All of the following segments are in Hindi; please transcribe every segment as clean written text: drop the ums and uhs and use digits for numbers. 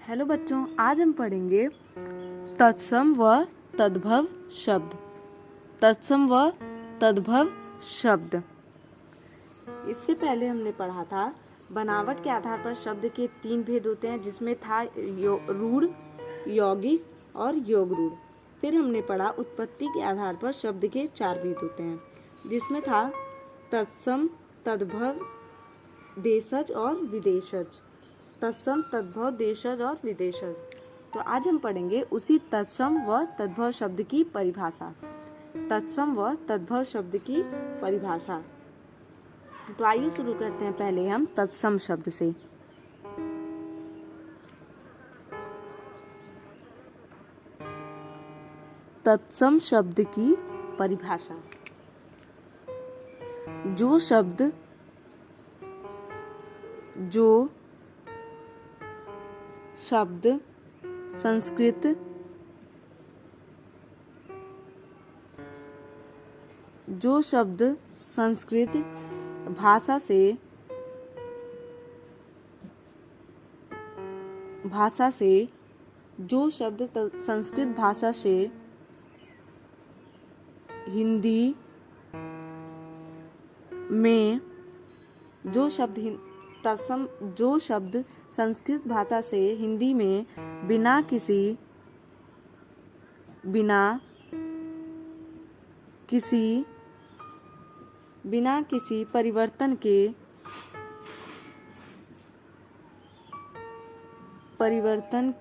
हेलो बच्चों, आज हम पढ़ेंगे तत्सम व तद्भव शब्द। तत्सम व तद्भव शब्द। इससे पहले हमने पढ़ा था बनावट के आधार पर शब्द के 3 भेद होते हैं, जिसमें था रूढ़, यौगिक और योगरूढ़। फिर हमने पढ़ा उत्पत्ति के आधार पर शब्द के 4 भेद होते हैं, जिसमें था तत्सम, तद्भव, देशज और विदेशज। तत्सम, तद्भव, देशज और विदेशज। तो आज हम पढ़ेंगे उसी तत्सम व तद्भव शब्द की परिभाषा। तत्सम व तद्भव शब्द की परिभाषा। तो आइए शुरू करते हैं पहले हम तत्सम शब्द से। तत्सम शब्द की परिभाषा। जो शब्द संस्कृत भाषा से हिंदी में जो शब्द संस्कृत भाषा से हिंदी में बिना किसी परिवर्तन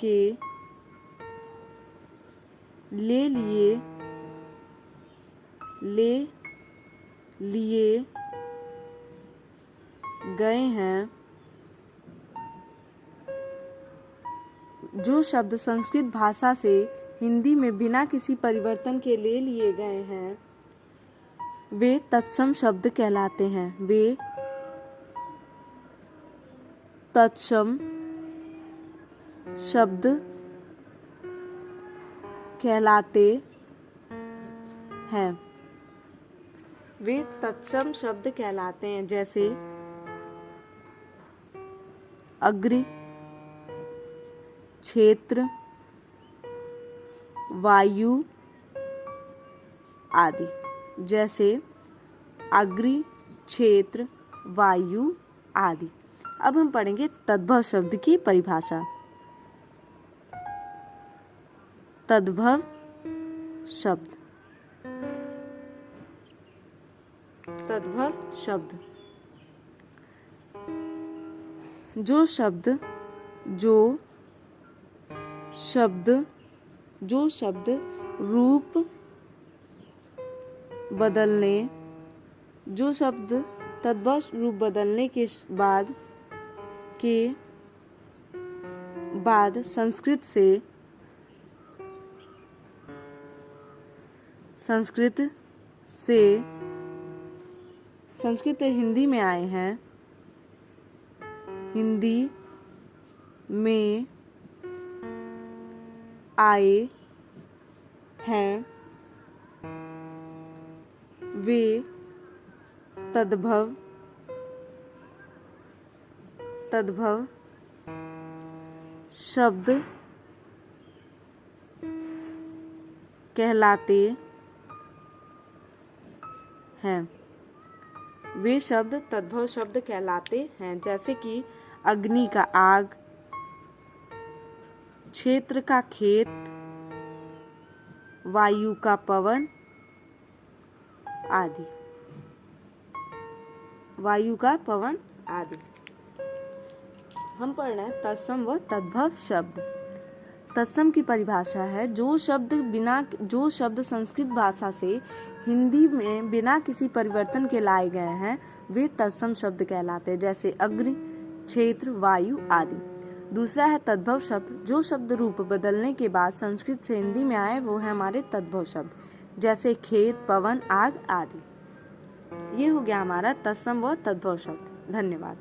के ले लिए गए हैं। जो शब्द संस्कृत भाषा से हिंदी में बिना किसी परिवर्तन के ले लिए गए हैं, वे तत्सम शब्द कहलाते हैं। वे तत्सम शब्द कहलाते हैं। वे तत्सम शब्द कहलाते हैं, जैसे अग्र, क्षेत्र, वायु आदि। जैसे अग्र, क्षेत्र, वायु आदि। अब हम पढ़ेंगे तद्भव शब्द की परिभाषा। तद्भव शब्द। तद्भव शब्द जो शब्द रूप बदलने के बाद संस्कृत हिंदी में आए हैं। हिंदी में आए हैं, वे तद्भव शब्द कहलाते हैं। वे शब्द तद्भव शब्द कहलाते हैं, जैसे कि अग्नि का आग, क्षेत्र का खेत, वायु का पवन आदि। हम पढ़ रहे हैं तत्सम व तद्भव शब्द। तत्सम की परिभाषा है जो शब्द संस्कृत भाषा से हिंदी में बिना किसी परिवर्तन के लाए गए हैं, वे तत्सम शब्द कहलाते हैं, जैसे अग्नि, क्षेत्र, वायु आदि। दूसरा है तद्भव शब्द। जो शब्द रूप बदलने के बाद संस्कृत से हिंदी में आए, वो है हमारे तद्भव शब्द, जैसे खेत, पवन, आग आदि। ये हो गया हमारा तत्सम व तद्भव शब्द। धन्यवाद।